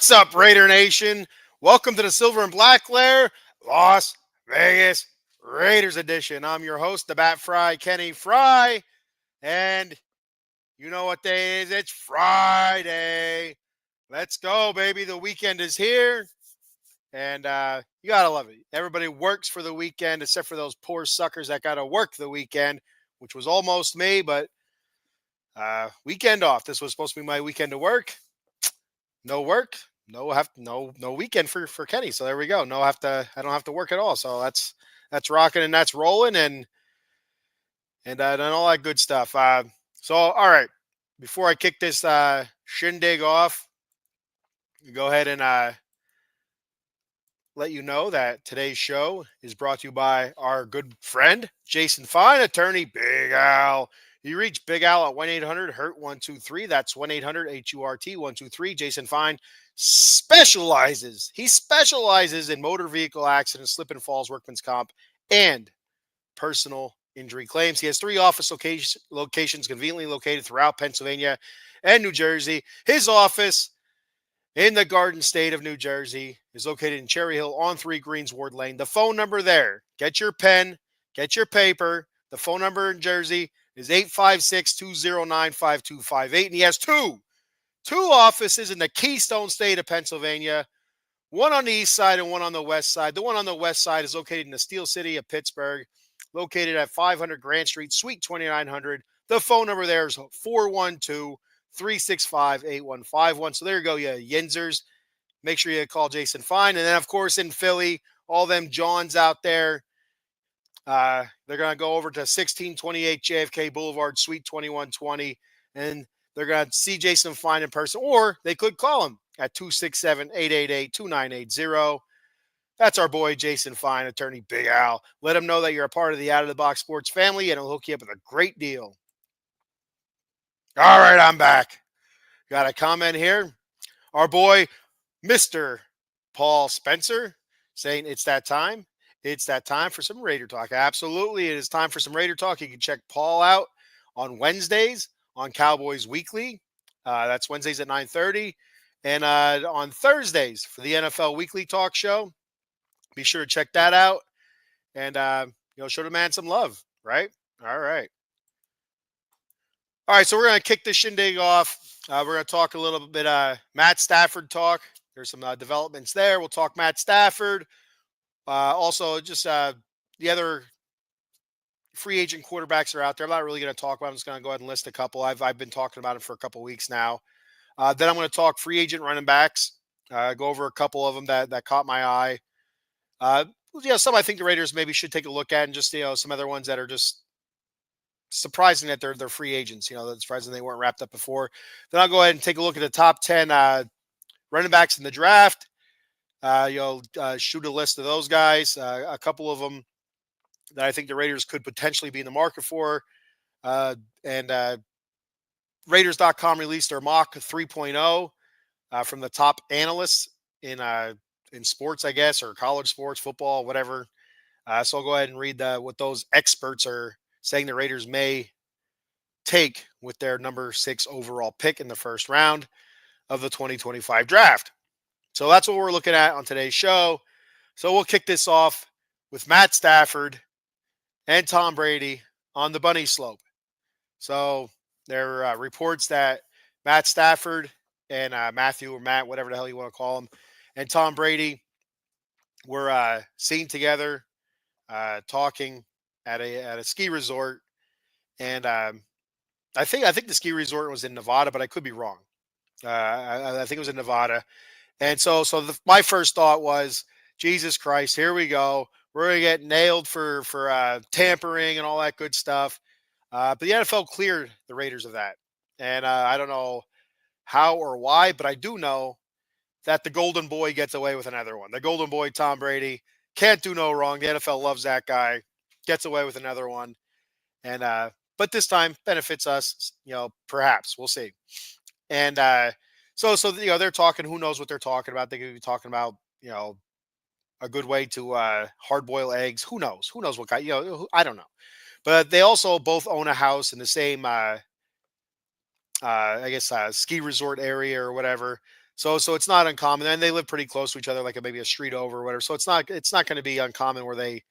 What's up, Raider Nation? Welcome to the Silver and Black Lair, Las Vegas Raiders edition. I'm your host, the Bat Fry, Kenny Fry, and you know what day it is? It's Friday. Let's go, baby. The weekend is here, and you gotta love it. Everybody works for the weekend, except for those poor suckers that gotta work the weekend, which was almost me, but weekend off. This was supposed to be my weekend to work. No work, no weekend for Kenny. So there we go. I don't have to work at all. So that's rocking and that's rolling and all that good stuff. So all right, before I kick this shindig off, go ahead and let you know that today's show is brought to you by our good friend Jason Fine, attorney Big Al. You reach Big Al at 1-800-HURT-123. That's 1-800-HURT-123. Jason Fine he specializes in motor vehicle accidents, slip and falls, workman's comp, and personal injury claims. He has 3 office locations conveniently located throughout Pennsylvania and New Jersey. His office in the Garden State of New Jersey is located in Cherry Hill on 3 Greensward Lane. The phone number there, get your pen, get your paper. The phone number in Jersey is 856-209-5258. And he has two offices in the Keystone State of Pennsylvania, one on the east side and one on the west side. The one on the west side is located in the Steel City of Pittsburgh, located at 500 Grant Street, Suite 2900. The phone number there is 412-365-8151. So there you go, yeah, Yinzers. Make sure you call Jason Fine. And then, of course, in Philly, all them Johns out there, they're going to go over to 1628 JFK Boulevard, Suite 2120, and they're going to see Jason Fine in person, or they could call him at 267-888-2980. That's our boy, Jason Fine, attorney Big Al. Let him know that you're a part of the Out of the Box Sports family, and he'll hook you up with a great deal. All right, I'm back. Got a comment here. Our boy, Mr. Paul Spencer, saying it's that time. It's that time for some Raider talk. Absolutely, it is time for some Raider talk. You can check Paul out on Wednesdays on Cowboys Weekly. That's Wednesdays at 9:30. And on Thursdays for the NFL Weekly Talk Show. Be sure to check that out. And, show the man some love, right? All right. All right, so we're going to kick this shindig off. We're going to talk a little bit Matt Stafford talk. There's some developments there. We'll talk Matt Stafford. Also, just the other free agent quarterbacks that are out there. I'm not really going to talk about them. I'm just going to go ahead and list a couple. I've been talking about them for a couple of weeks now. Then I'm going to talk free agent running backs. Go over a couple of them that caught my eye. Some I think the Raiders maybe should take a look at, and just some other ones that are just surprising that they're free agents. That's surprising they weren't wrapped up before. Then I'll go ahead and take a look at the top 10 running backs in the draft. Shoot a list of those guys. A couple of them that I think the Raiders could potentially be in the market for. And Raiders.com released their mock 3.0 from the top analysts in sports, I guess, or college sports, football, whatever. So I'll go ahead and read what those experts are saying the Raiders may take with their number 6 overall pick in the first round of the 2025 draft. So that's what we're looking at on today's show. So we'll kick this off with Matt Stafford and Tom Brady on the bunny slope. So there are reports that Matt Stafford and Matthew or Matt, whatever the hell you want to call him, and Tom Brady were seen together talking at a ski resort. And I think the ski resort was in Nevada, but I could be wrong. I think it was in Nevada. And so my first thought was, Jesus Christ, here we go. We're going to get nailed for tampering and all that good stuff. But the NFL cleared the Raiders of that. And I don't know how or why, but I do know that the Golden Boy gets away with another one. The Golden Boy, Tom Brady, can't do no wrong. The NFL loves that guy. Gets away with another one. And but this time benefits us, perhaps. We'll see. And so they're talking. Who knows what they're talking about? They could be talking about, a good way to hard boil eggs. Who knows? Who knows what kind? I don't know. But they also both own a house in the same, ski resort area or whatever. So it's not uncommon, and they live pretty close to each other, like maybe a street over or whatever. So it's not going to be uncommon where they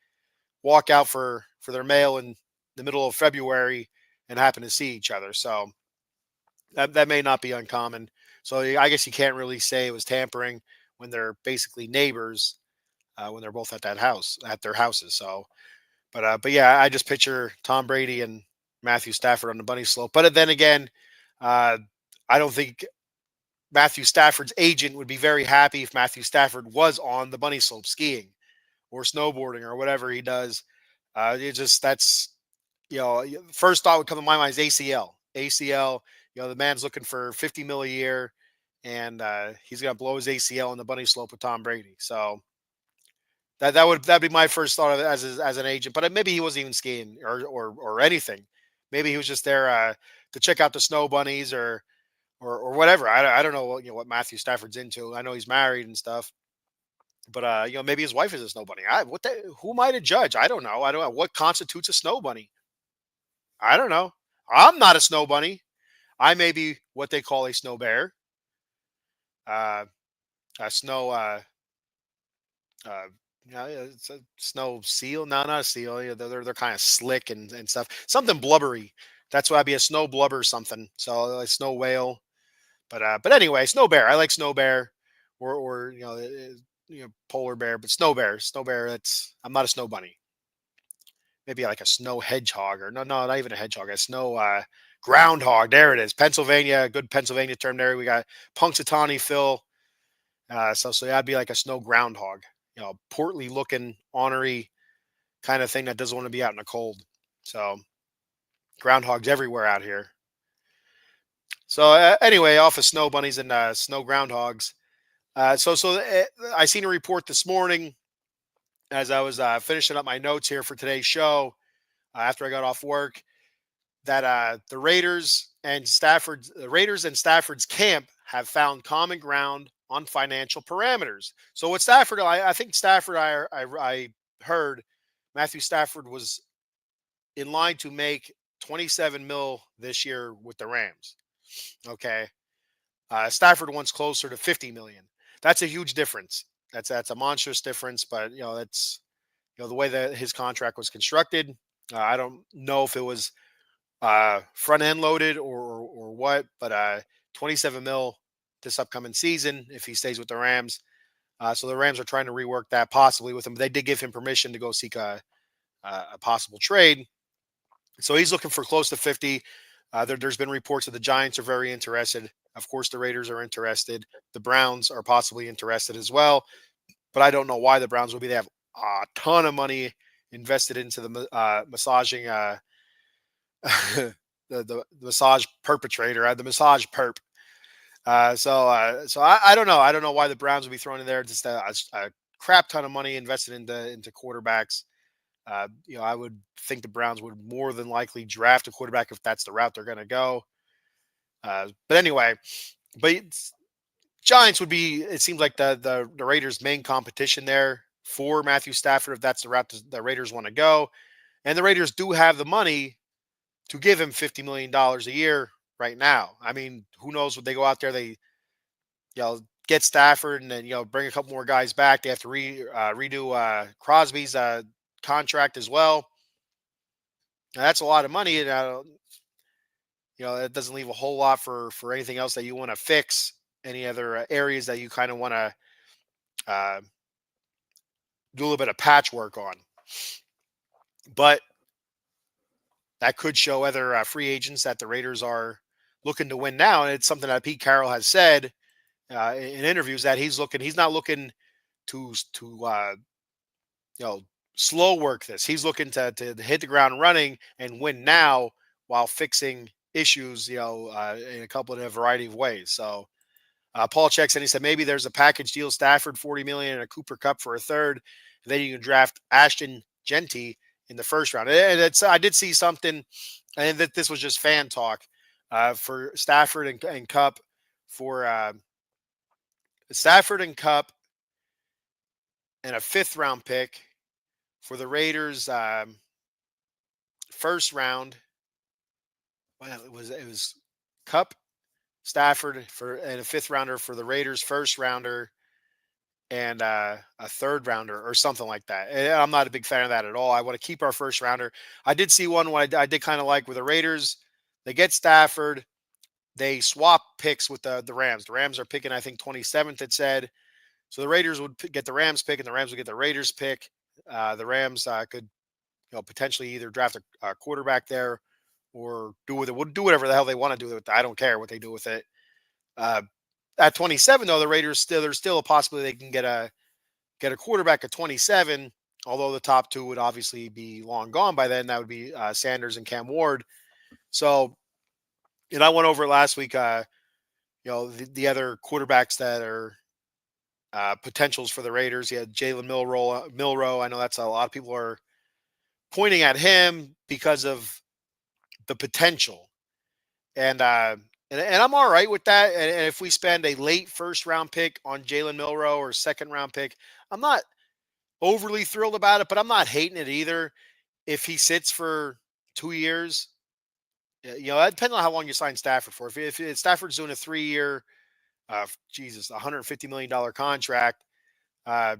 walk out for their mail in the middle of February and happen to see each other. So that may not be uncommon. So I guess you can't really say it was tampering when they're basically neighbors when they're both at that house at their houses. So, but yeah, I just picture Tom Brady and Matthew Stafford on the bunny slope. But then again, uh, I don't think Matthew Stafford's agent would be very happy if Matthew Stafford was on the bunny slope skiing or snowboarding or whatever he does. It just that's first thought would come to my mind is ACL. ACL. The man's looking for 50 mil a year, and he's gonna blow his ACL on the bunny slope with Tom Brady. So that'd be my first thought of it as an agent. But maybe he wasn't even skiing or anything. Maybe he was just there to check out the snow bunnies or whatever. I don't know what Matthew Stafford's into. I know he's married and stuff. But maybe his wife is a snow bunny. Who am I to judge? I don't know. I don't know what constitutes a snow bunny. I don't know. I'm not a snow bunny. I may be what they call a snow bear, uh, a snow, uh, it's a snow seal. No, not a seal. Yeah, they're kind of slick and stuff. Something blubbery. That's why I'd be a snow blubber or something. So like snow whale. But anyway, snow bear. I like snow bear, or polar bear, but snow bear. That's I'm not a snow bunny. Maybe like a snow hedgehog or no, not even a hedgehog, a snow groundhog. There it is. Pennsylvania, good Pennsylvania term there. We got Punxsutawney Phil. So that'd be like a snow groundhog, portly looking, ornery kind of thing that doesn't want to be out in the cold. So groundhogs everywhere out here. So anyway, off of snow bunnies and snow groundhogs. I seen a report this morning as I was finishing up my notes here for today's show after I got off work that the Raiders and Stafford's camp have found common ground on financial parameters. So with Stafford, I think Stafford, I heard Matthew Stafford was in line to make 27 mil this year with the Rams. Okay, Stafford wants closer to 50 million. That's a huge difference. That's a monstrous difference. But that's the way that his contract was constructed. I don't know if it was front end loaded or what, but 27 mil this upcoming season if he stays with the Rams. So the Rams are trying to rework that possibly with him. They did give him permission to go seek a possible trade. So he's looking for close to 50. There's been reports that the Giants are very interested. Of course, the Raiders are interested. The Browns are possibly interested as well. But I don't know why the Browns would be. They have a ton of money invested into the massaging the massage perpetrator, the massage perp. So I don't know. I don't know why the Browns would be thrown in there. Just a crap ton of money invested into quarterbacks. I would think the Browns would more than likely draft a quarterback if that's the route they're going to go. But anyway, but Giants would be. It seems like the Raiders' main competition there for Matthew Stafford if that's the route the Raiders want to go, and the Raiders do have the money to give him $50 million a year right now. I mean, who knows what they go out there, they get Stafford and then bring a couple more guys back. They have to redo Crosby's contract as well. Now, that's a lot of money, and it doesn't leave a whole lot for anything else that you want to fix. Any other areas that you kind of want to do a little bit of patchwork on, but that could show other free agents that the Raiders are looking to win now. And it's something that Pete Carroll has said in interviews that he's not looking to slow work this. He's looking to hit the ground running and win now while fixing issues, in a couple of a variety of ways. So Paul checks in. He said maybe there's a package deal: Stafford 40 million and a Cooper Cup for a third. And then you can draft Ashton Genty in the first round. And I did see something, and that this was just fan talk for Stafford and Cup for Stafford and Cup and a fifth round pick for the Raiders first round. Well, it was Cup Stafford for and a fifth rounder for the Raiders, first rounder, and a third rounder or something like that. And I'm not a big fan of that at all. I want to keep our first rounder. I did see one I did kind of like with the Raiders. They get Stafford. They swap picks with the Rams. The Rams are picking, I think, 27th. It said so. The Raiders would get the Rams pick, and the Rams would get the Raiders pick. The Rams could, potentially either draft a quarterback there or do with it. Would do whatever the hell they want to do with it. I don't care what they do with it. Uh, at 27, though, the Raiders there's still a possibility they can get a quarterback at 27. Although the top two would obviously be long gone by then. That would be Sanders and Cam Ward. So, and I went over it last week. The other quarterbacks that are potentials for the Raiders. You had Jalen Milrow. I know that's a lot of people are pointing at him because of the potential, and I'm all right with that. And if we spend a late first round pick on Jalen Milrow or second round pick, I'm not overly thrilled about it, but I'm not hating it either. If he sits for 2 years, that depends on how long you sign Stafford for. If Stafford's doing a 3 year, $150 million contract, uh,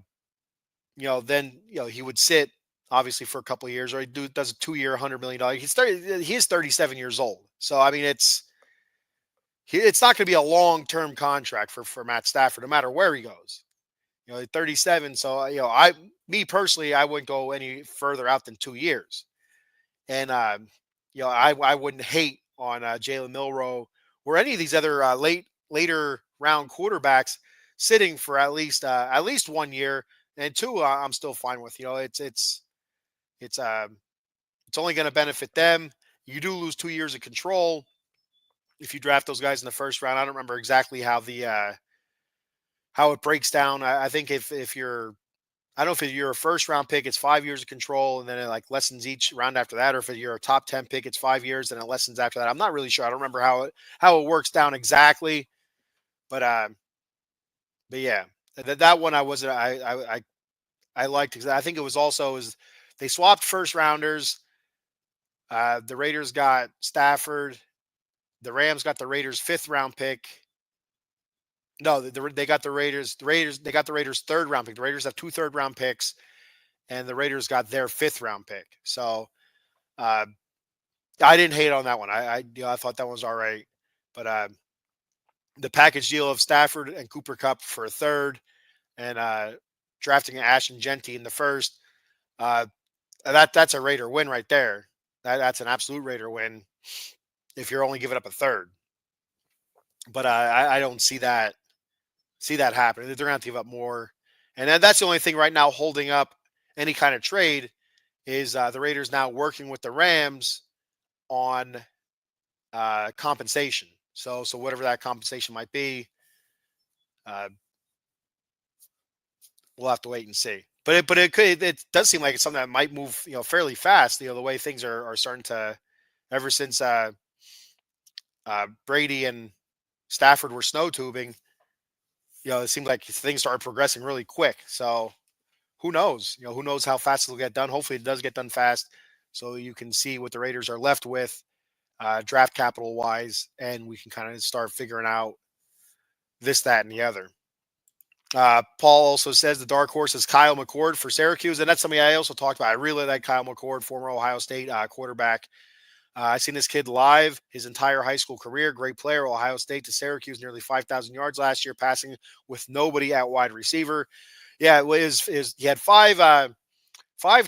then he would sit obviously for a couple of years, or does a 2 year, $100 million. He is 37 years old, so I mean it's not going to be a long term contract for Matt Stafford, no matter where he goes. 37. So me personally, I wouldn't go any further out than 2 years, and I wouldn't hate on Jalen Milrow or any of these other later round quarterbacks sitting for at least 1 year, and two I'm still fine with. It's it's only going to benefit them. You do lose 2 years of control if you draft those guys in the first round. I don't remember exactly how it breaks down. I think if you're I don't know if you're a first round pick, it's 5 years of control, and then it like lessens each round after that. Or if you're a top 10 pick, it's 5 years and it lessens after that. I'm not really sure. I don't remember how it works down exactly, but yeah, that one I wasn't. I liked because I think it was also is they swapped first rounders. The Raiders got Stafford. The Rams got the Raiders' fifth round pick. No, they got the Raiders. They got the Raiders' third round pick. The Raiders have two third round picks, and the Raiders got their fifth round pick. So uh, I didn't hate on that one. I thought that one was all right. But the package deal of Stafford and Cooper Cup for a third, and drafting Ashton Genty in the first, uh, that's a Raider win right there. That's an absolute Raider win if you're only giving up a third. But I don't see that happening. They're going to have to give up more, and that's the only thing right now holding up any kind of trade is the Raiders now working with the Rams on compensation. So whatever that compensation might be, uh, we'll have to wait and see. It does seem like it's something that might move fairly fast. The way things are starting to ever since Brady and Stafford were snow tubing. It seems like things started progressing really quick. So who knows? Who knows how fast it'll get done? Hopefully, it does get done fast, so you can see what the Raiders are left with, draft capital wise, and we can kind of start figuring out this, that, and the other. Paul also says the dark horse is Kyle McCord for Syracuse, and that's something I also talked about. I really like Kyle McCord, former Ohio State quarterback. I've seen this kid live his entire high school career. Great player, Ohio State to Syracuse, nearly 5,000 yards last year, passing with nobody at wide receiver. Yeah, it was he had five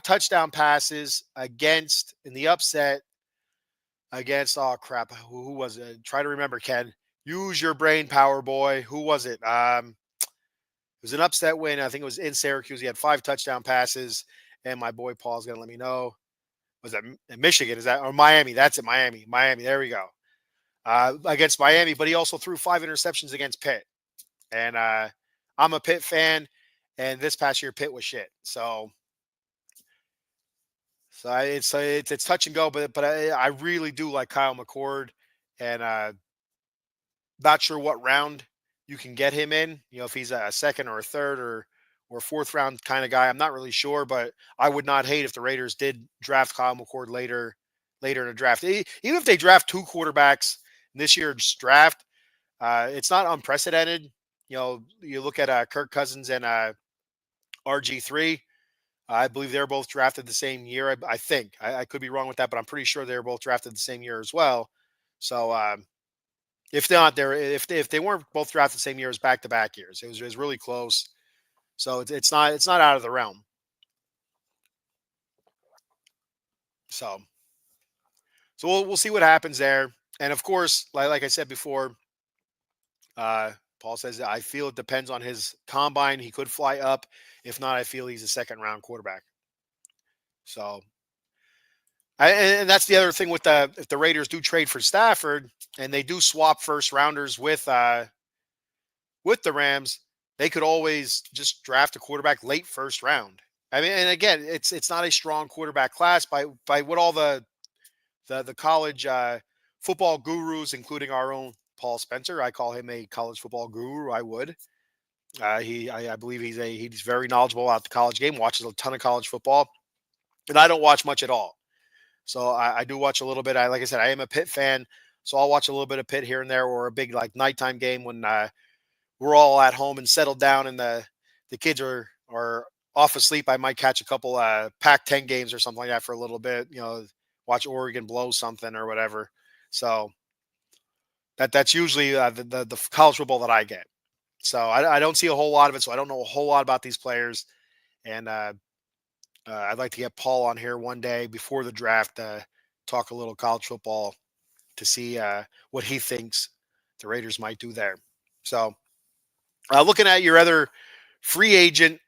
touchdown passes against in the upset against oh crap, who was it? Try to remember, Ken. Use your brain power, boy. Who was it? It was an upset win. I think it was in Syracuse. He had 5 touchdown passes, and my boy Paul's gonna let me know. Was that Michigan? Is that or Miami? That's it, Miami. Miami. There we go. Against Miami, but he also threw 5 interceptions against Pitt. And I'm a Pitt fan, and this past year Pitt was shit. It's touch and go, but I really do like Kyle McCord, and not sure what round you can get him in. If he's a second or a third or fourth round kind of guy, I'm not really sure. But I would not hate if the Raiders did draft Kyle McCord later in the draft. Even if they draft two quarterbacks in this year's draft, It's not unprecedented. You look at Kirk Cousins and RG3. I believe they're both drafted the same year. I think I could be wrong with that, but I'm pretty sure they were both drafted the same year as well. So if not, if they weren't both drafted the same year as back to back years, it was really close. So it's not out of the realm. So we'll see what happens there. And of course, like I said before, uh, Paul says I feel it depends on his combine. He could fly up. If not, I feel he's a second round quarterback. So and that's the other thing with the if the Raiders do trade for Stafford and they do swap first rounders with the Rams, they could always just draft a quarterback late first round. I mean, and again, it's not a strong quarterback class by what all the college football gurus, including our own Paul Spencer. I call him a college football guru. I would. I believe he's very knowledgeable about the college game. Watches a ton of college football, and I don't watch much at all. So I do watch a little bit. Like I said, I am a Pitt fan, so I'll watch a little bit of Pitt here and there, or a big like nighttime game when we're all at home and settled down, and the kids are off asleep. I might catch a couple Pac-10 games or something like that for a little bit. Watch Oregon blow something or whatever. So that's usually the college football that I get. So I don't see a whole lot of it. So I don't know a whole lot about these players, and I'd like to get Paul on here one day before the draft, talk a little college football to see what he thinks the Raiders might do there. So, looking at your other free agent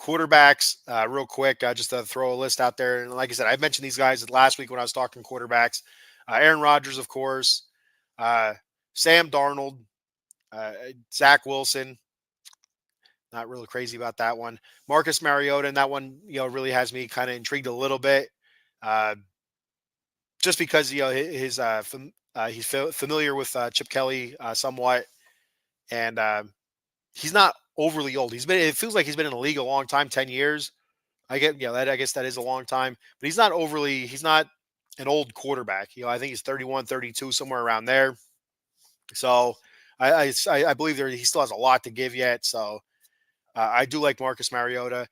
quarterbacks, real quick, just to throw a list out there. And like I said, I mentioned these guys last week when I was talking quarterbacks. Aaron Rodgers, of course, uh, Sam Darnold, Zach Wilson. Not really crazy about that one. Marcus Mariota, and that one, really has me kind of intrigued a little bit, uh, just because he's familiar with Chip Kelly somewhat, and he's not overly old. It feels like he's been in the league a long time, 10 years. I guess that is a long time, but he's not an old quarterback. I think he's 31, 32, somewhere around there. So I believe he still has a lot to give yet. So I do like Marcus Mariota.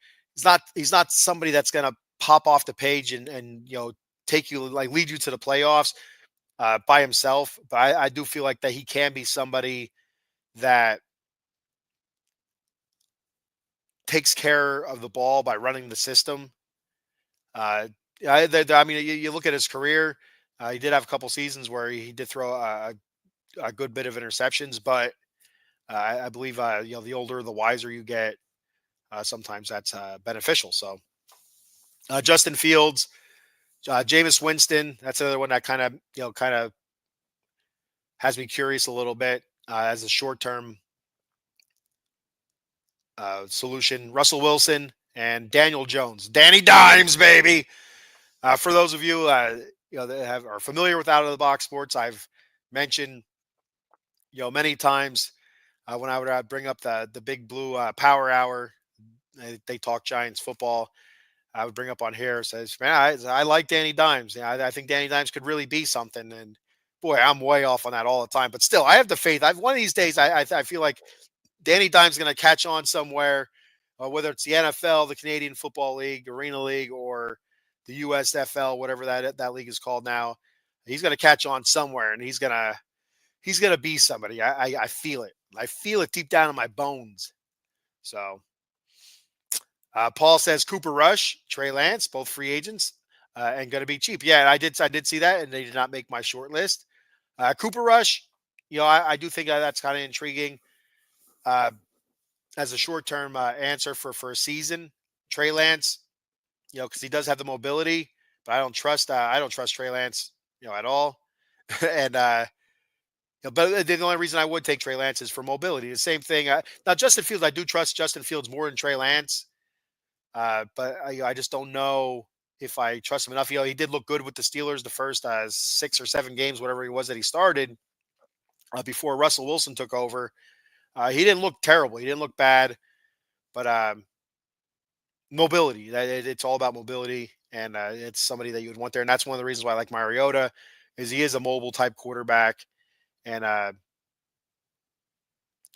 He's not somebody that's going to pop off the page and take you, like, lead you to the playoffs by himself. But I do feel like that he can be somebody that takes care of the ball by running the system. I mean, you look at his career. He did have a couple seasons where he did throw a good bit of interceptions, but I believe the older, the wiser you get. Sometimes that's beneficial. So Justin Fields, Jameis Winston, that's another one that kind of has me curious a little bit as a short term solution. Russell Wilson and Daniel Jones, Danny Dimes, baby. For those of you that are familiar with Out of the Box Sports, I've mentioned many times when I would bring up the Big Blue Power Hour. They talk Giants football. I would bring up on here says, man, I like Danny Dimes. I think Danny Dimes could really be something. And boy, I'm way off on that all the time. But still, I have the faith. One of these days, I feel like Danny Dimes going to catch on somewhere, whether it's the NFL, the Canadian Football League, Arena League, or the USFL, whatever that league is called now. He's going to catch on somewhere, and he's gonna be somebody. I feel it. I feel it deep down in my bones. So. Paul says Cooper Rush, Trey Lance, both free agents, and going to be cheap. Yeah, I did see that, and they did not make my short list. Cooper Rush, I do think that's kind of intriguing uh, as a short term answer for a season. Trey Lance, because he does have the mobility, but I don't trust Trey Lance, at all. And but the only reason I would take Trey Lance is for mobility. The same thing. Now Justin Fields, I do trust Justin Fields more than Trey Lance. But I just don't know if I trust him enough. He did look good with the Steelers the first 6 or 7 games, whatever he was that he started before Russell Wilson took over. He didn't look terrible. He didn't look bad, but mobility. It's all about mobility, and it's somebody that you would want there. And that's one of the reasons why I like Mariota is he is a mobile type quarterback, and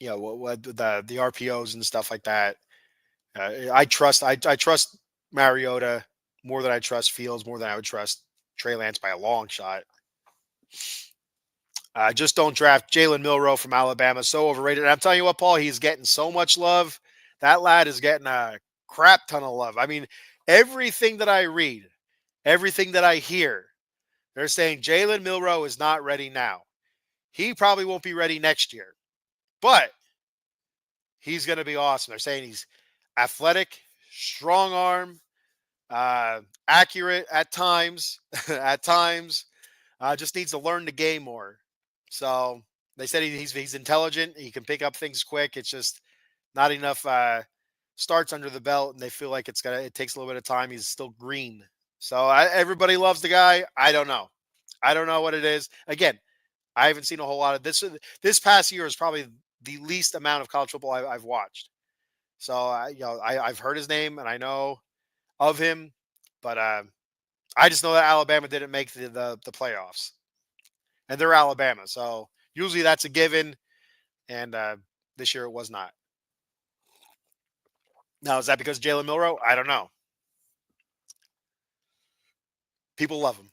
what the RPOs and stuff like that. I trust Mariota more than I trust Fields, more than I would trust Trey Lance by a long shot. Just don't draft Jalen Milrow from Alabama. So overrated. And I'm telling you what, Paul, he's getting so much love. That lad is getting a crap ton of love. I mean, everything that I read, everything that I hear, they're saying Jalen Milrow is not ready now. He probably won't be ready next year, but he's going to be awesome. They're saying he's athletic, strong arm, accurate at times, at times. Just needs to learn the game more. So they said he's intelligent. He can pick up things quick. It's just not enough starts under the belt, and they feel like it takes a little bit of time. He's still green. So everybody loves the guy. I don't know. I don't know what it is. Again, I haven't seen a whole lot of this. This past year is probably the least amount of college football I've watched. So I've heard his name and I know of him, but I just know that Alabama didn't make the playoffs, and they're Alabama, so usually that's a given. And this year it was not. Now is that because of Jalen Milrow? I don't know. People love him.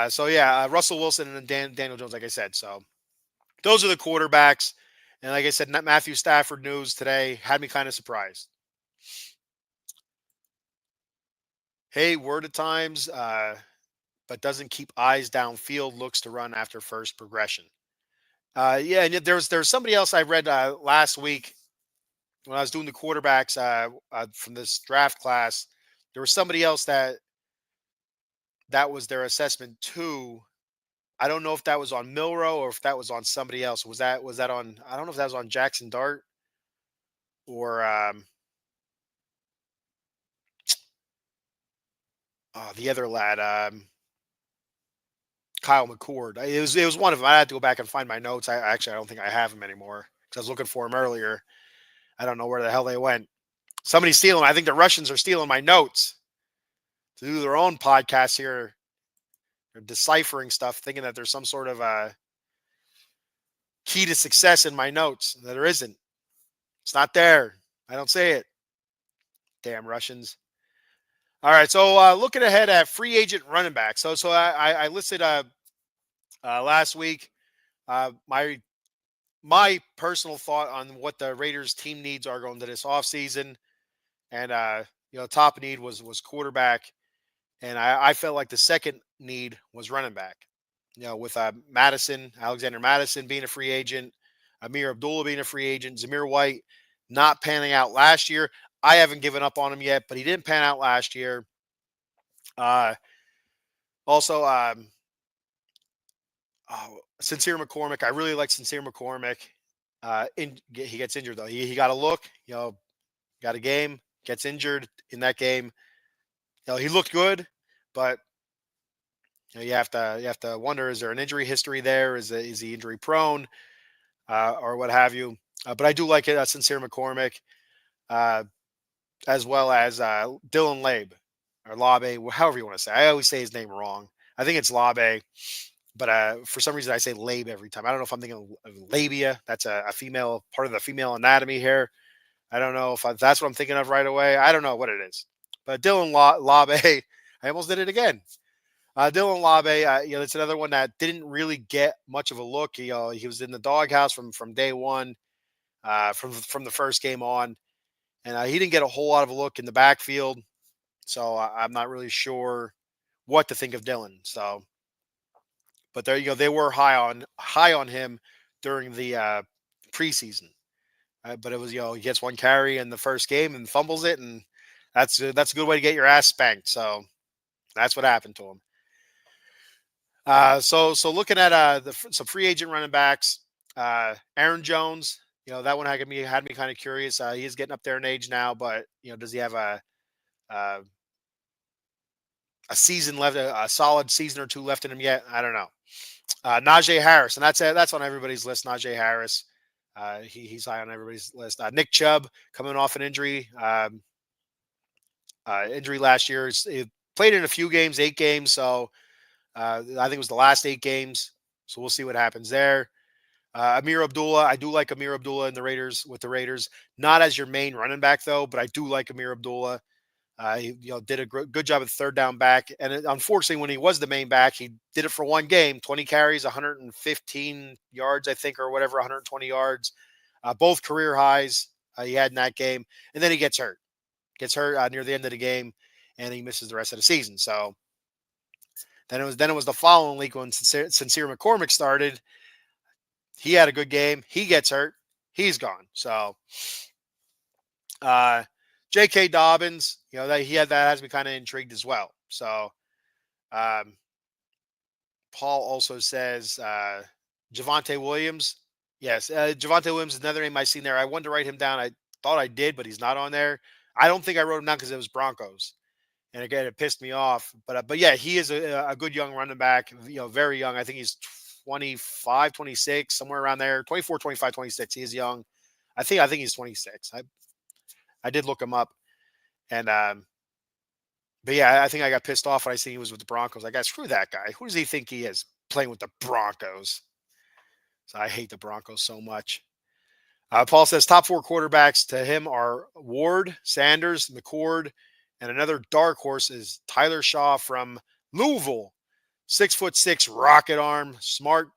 So yeah, Russell Wilson and Daniel Jones, like I said. So those are the quarterbacks. And like I said, Matthew Stafford news today had me kind of surprised. Hey, word at times, but doesn't keep eyes downfield. Looks to run after first progression. Yeah, and yet there's somebody else I read last week when I was doing the quarterbacks from this draft class. There was somebody else that was their assessment too. I don't know if that was on Milrow or if that was on somebody else. Was that on? I don't know if that was on Jackson Dart or the other lad, Kyle McCord. It was one of them. I had to go back and find my notes. I don't think I have them anymore because I was looking for them earlier. I don't know where the hell they went. Somebody's stealing. I think the Russians are stealing my notes to do their own podcast here. They're deciphering stuff, thinking that there's some sort of key to success in my notes. There isn't. It's not there. I don't say it. Damn Russians. All right. So looking ahead at free agent running back. So I listed last week my personal thought on what the Raiders team needs are going to this offseason. And top need was quarterback. And I felt like the second need was running back. With Alexander Madison being a free agent, Amir Abdullah being a free agent, Zamir White not panning out last year. I haven't given up on him yet, but he didn't pan out last year. Also, Sincere McCormick. I really like Sincere McCormick. He gets injured though. He got a look. Got a game. Gets injured in that game. He looked good, but you have to wonder: is there an injury history there? Is he injury prone, or what have you? But I do like it, Sincere McCormick, as well as Dylan Labe or Labe, however you want to say. I always say his name wrong. I think it's Labe, but for some reason I say Labe every time. I don't know if I'm thinking of labia. That's a female part of the female anatomy here. I don't know if that's what I'm thinking of right away. I don't know what it is. But Dylan Labe, I almost did it again. Dylan Labe, it's another one that didn't really get much of a look. He was in the doghouse from day one, from the first game on, and he didn't get a whole lot of a look in the backfield. So I'm not really sure what to think of Dylan. So, but there you go. They were high on him during the preseason. But it was he gets one carry in the first game and fumbles it, and that's a good way to get your ass spanked. So that's what happened to him. So looking at some free agent running backs, Aaron Jones, that one had me kind of curious. He is getting up there in age now, but does he have uh, a season left, a solid season or two left in him yet? I don't know. Najee Harris, and that's on everybody's list. Najee Harris, he's high on everybody's list. Nick Chubb coming off an injury, injury last year. He played in a few games, 8 games. So I think it was the last 8 games. So we'll see what happens there. Amir Abdullah, I do like Amir Abdullah in the Raiders with the Raiders. Not as your main running back though, but I do like Amir Abdullah. He did a good job at third down back, and unfortunately, when he was the main back, he did it for one game, 20 carries, 115 yards, I think, or whatever, 120 yards, both career highs he had in that game, and then he gets hurt near the end of the game, and he misses the rest of the season. So then it was the following week when Sincere McCormick started. He had a good game. He gets hurt. He's gone. So uh, J.K. Dobbins, that has me kind of intrigued as well. So um, Paul also says Javonte Williams. Yes, Javonte Williams is another name I've seen there. I wanted to write him down. I thought I did, but he's not on there. I don't think I wrote him down because it was Broncos. And again, it pissed me off. But yeah, he is a good young running back, very young. I think he's 25, 26, somewhere around there, 24, 25, 26. He is young. I think he's 26. I did look him up. And but yeah, I think I got pissed off when I seen he was with the Broncos. I got screw that guy. Who does he think he is playing with the Broncos? So I hate the Broncos so much. Paul says top four quarterbacks to him are Ward, Sanders, McCord, and another dark horse is Tyler Shaw from Louisville. 6'6", rocket arm, smart,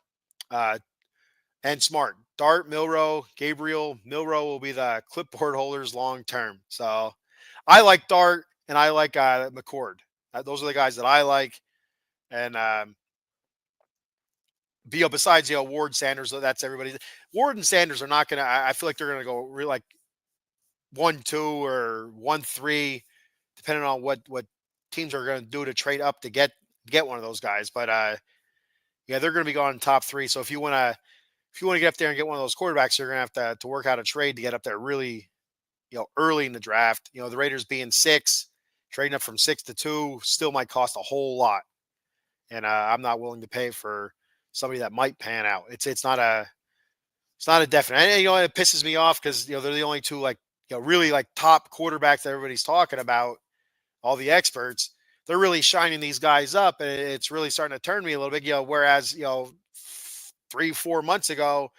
and smart. Dart, Milrow, Gabriel. Milrow will be the clipboard holders long term. So I like Dart and I like McCord. Those are the guys that I like. And besides Ward, Sanders, that's everybody. Ward and Sanders are not gonna. I feel like they're gonna go really like 1-2 or 1-3, depending on what teams are going to do to trade up to get one of those guys. But yeah, they're going to be going top three. So if you want to get up there and get one of those quarterbacks, you're going to have to work out a trade to get up there really, early in the draft. The Raiders being 6, trading up from 6 to 2 still might cost a whole lot, and I'm not willing to pay for somebody that might pan out. It's not a definite. And it pisses me off because they're the only two really like top quarterbacks that everybody's talking about, all the experts. They're really shining these guys up, and it's really starting to turn me a little bit. Whereas 3-4 months ago,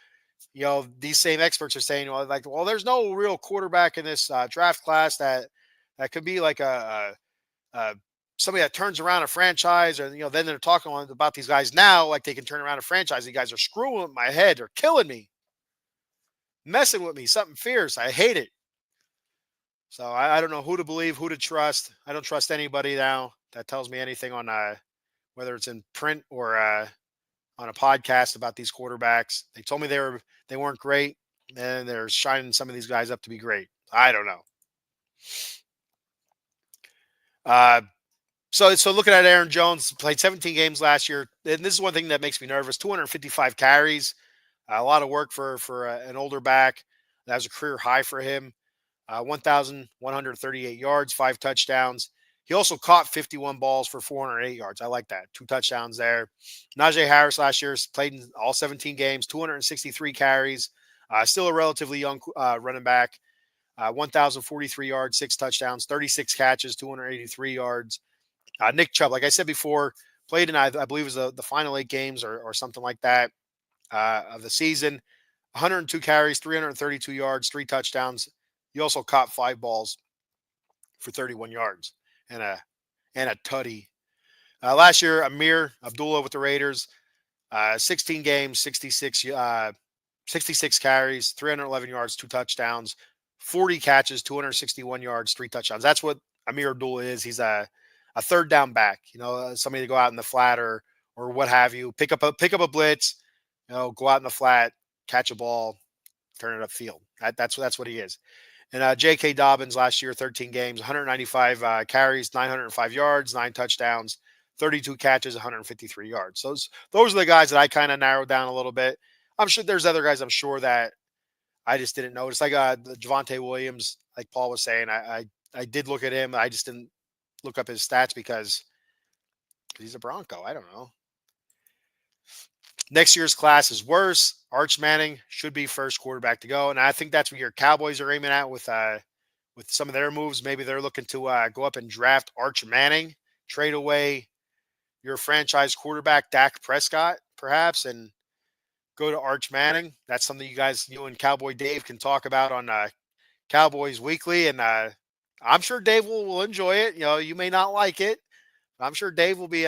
these same experts are saying, well, there's no real quarterback in this draft class that could be like a somebody that turns around a franchise, or then they're talking about these guys now like they can turn around a franchise. These guys are screwing with my head, they're killing me, messing with me, something fierce. I hate it. So I don't know who to believe, who to trust. I don't trust anybody now that tells me anything on whether it's in print or on a podcast about these quarterbacks. They told me they weren't great, and they're shining some of these guys up to be great. I don't know. So looking at Aaron Jones, played 17 games last year, and this is one thing that makes me nervous. 255 carries, a lot of work for an older back. That was a career high for him. 1,138 yards, 5 touchdowns. He also caught 51 balls for 408 yards. I like that. 2 touchdowns there. Najee Harris last year played in all 17 games, 263 carries. Still a relatively young running back. 1,043 yards, 6 touchdowns, 36 catches, 283 yards. Nick Chubb, like I said before, played in, I believe it was the final 8 games or something like that of the season. 102 carries, 332 yards, 3 touchdowns. He also caught 5 balls for 31 yards and a tutty. Last year, Amir Abdullah with the Raiders, 16 games, 66 carries, 311 yards, 2 touchdowns, 40 catches, 261 yards, 3 touchdowns. That's what Amir Abdullah is. He's a third down back. Somebody to go out in the flat or what have you. Pick up a blitz. Go out in the flat, catch a ball, turn it upfield. That's what he is. And J.K. Dobbins last year, 13 games, 195 carries, 905 yards, 9 touchdowns, 32 catches, 153 yards. Those are the guys that I kind of narrowed down a little bit. I'm sure there's other guys I'm sure that I just didn't notice. Like Javonte Williams, like Paul was saying, I did look at him. I just didn't look up his stats because he's a Bronco. I don't know. Next year's class is worse. Arch Manning should be first quarterback to go, and I think that's what your Cowboys are aiming at with some of their moves. Maybe they're looking to go up and draft Arch Manning, trade away your franchise quarterback Dak Prescott, perhaps, and go to Arch Manning. That's something you and Cowboy Dave can talk about on Cowboys Weekly, and I'm sure Dave will enjoy it. You may not like it. I'm sure Dave will be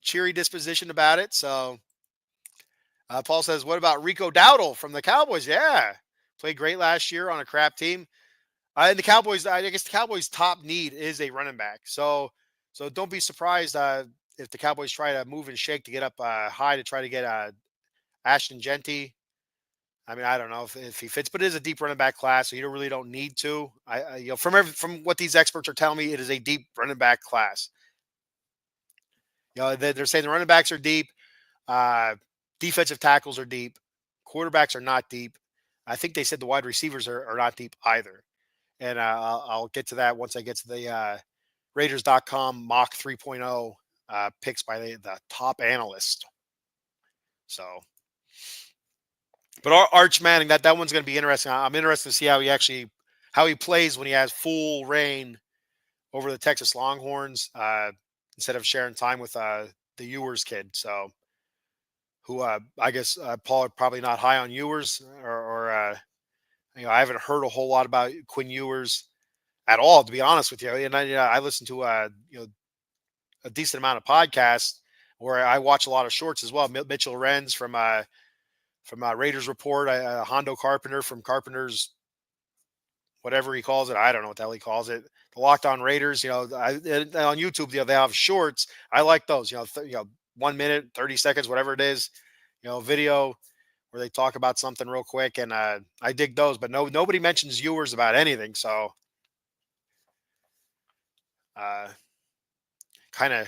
cheery disposition about it. So Paul says, what about Rico Dowdle from the Cowboys? Yeah, played great last year on a crap team. And the Cowboys, I guess the Cowboys' top need is a running back. So don't be surprised if the Cowboys try to move and shake to get up high to try to get Ashton Genty. I mean, I don't know if he fits, but it is a deep running back class, so you really don't need to. From what these experts are telling me, it is a deep running back class. They're saying the running backs are deep, defensive tackles are deep, quarterbacks are not deep. I think they said the wide receivers are not deep either. And I'll get to that once I get to the Raiders.com mock 3.0 picks by the top analyst. So, but Arch Manning, that one's going to be interesting. I'm interested to see how he plays when he has full reign over the Texas Longhorns instead of sharing time with the Ewers kid. So, who I guess Paul probably not high on Ewers, or I haven't heard a whole lot about Quinn Ewers at all, to be honest with you. And I listen to a decent amount of podcasts where I watch a lot of shorts as well. Mitchell Renz from Raiders Report, Hondo Carpenter from Carpenter's whatever he calls it. I don't know what the hell he calls it. The Locked On Raiders. On YouTube, they have shorts. I like those. 1 minute, 30 seconds, whatever it is. Video where they talk about something real quick, and I dig those. But nobody mentions Ewers about anything. So, kind of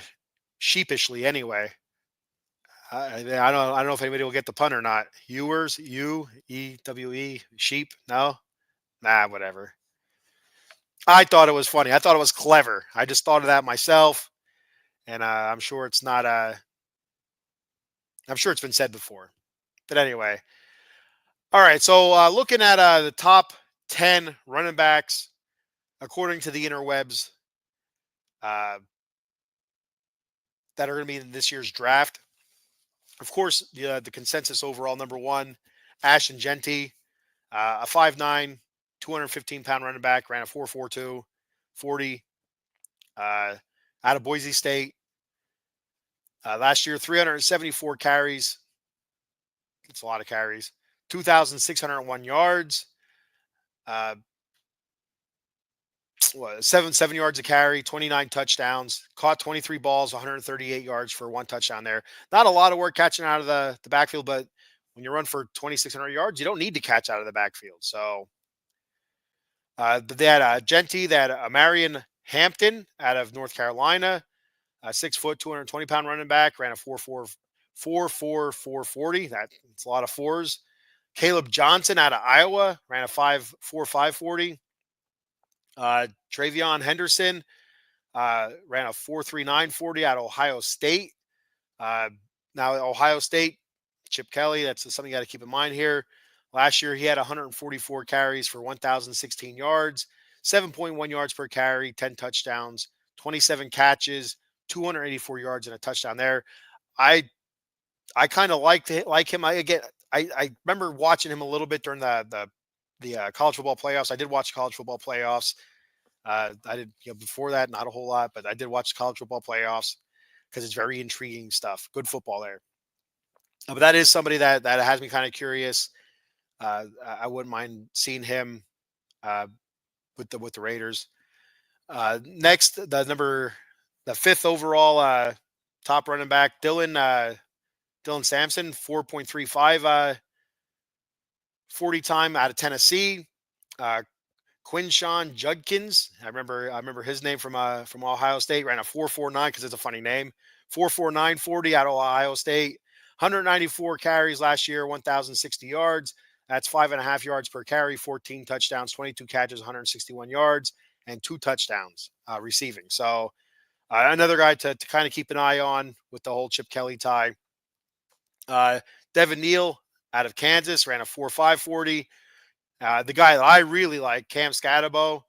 sheepishly anyway. I don't know if anybody will get the pun or not. Ewers, Uewe, sheep. No, nah, whatever. I thought it was funny. I thought it was clever. I just thought of that myself, and I'm sure it's not. I'm sure it's been said before, but anyway. All right. So looking at the top 10 running backs according to the interwebs that are going to be in this year's draft. Of course, the consensus overall number one, Ashton Genty, a 5'9", 215-pound running back, ran a 4.42, 40 out of Boise State. Last year, 374 carries. That's a lot of carries. 2,601 yards. 7 yards a carry, 29 touchdowns, caught 23 balls, 138 yards for 1 touchdown there. Not a lot of work catching out of the backfield, but when you run for 2,600 yards, you don't need to catch out of the backfield. So they had Genty, they had Marion Hampton out of North Carolina, 6 foot, 220-pound running back, ran a 4.40. That's a lot of fours. Caleb Johnson out of Iowa ran a 5.40. Travion Henderson ran a 4.39 out of Ohio State. Now, Ohio State, Chip Kelly, that's something you got to keep in mind here. Last year, he had 144 carries for 1,016 yards, 7.1 yards per carry, 10 touchdowns, 27 catches, 284 yards and a touchdown there. I kind of like him. I remember watching him a little bit during the college football playoffs. I did watch college football playoffs. I did before that, not a whole lot, but I did watch college football playoffs because it's very intriguing stuff. Good football there. But that is somebody that has me kind of curious. I wouldn't mind seeing him with the Raiders. Next, the fifth overall top running back, Dylan Sampson, 4.35 40 time out of Tennessee. Quinshawn Judkins, I remember his name from Ohio State, ran a 4.49 because it's a funny name. 4.49 40 out of Ohio State. 194 carries last year, 1,060 yards. That's 5.5 yards per carry, 14 touchdowns, 22 catches, 161 yards, and 2 touchdowns receiving. So another guy to kind of keep an eye on with the whole Chip Kelly tie. Devin Neal out of Kansas ran a 4.5 40. The guy that I really like, Cam Scatabo,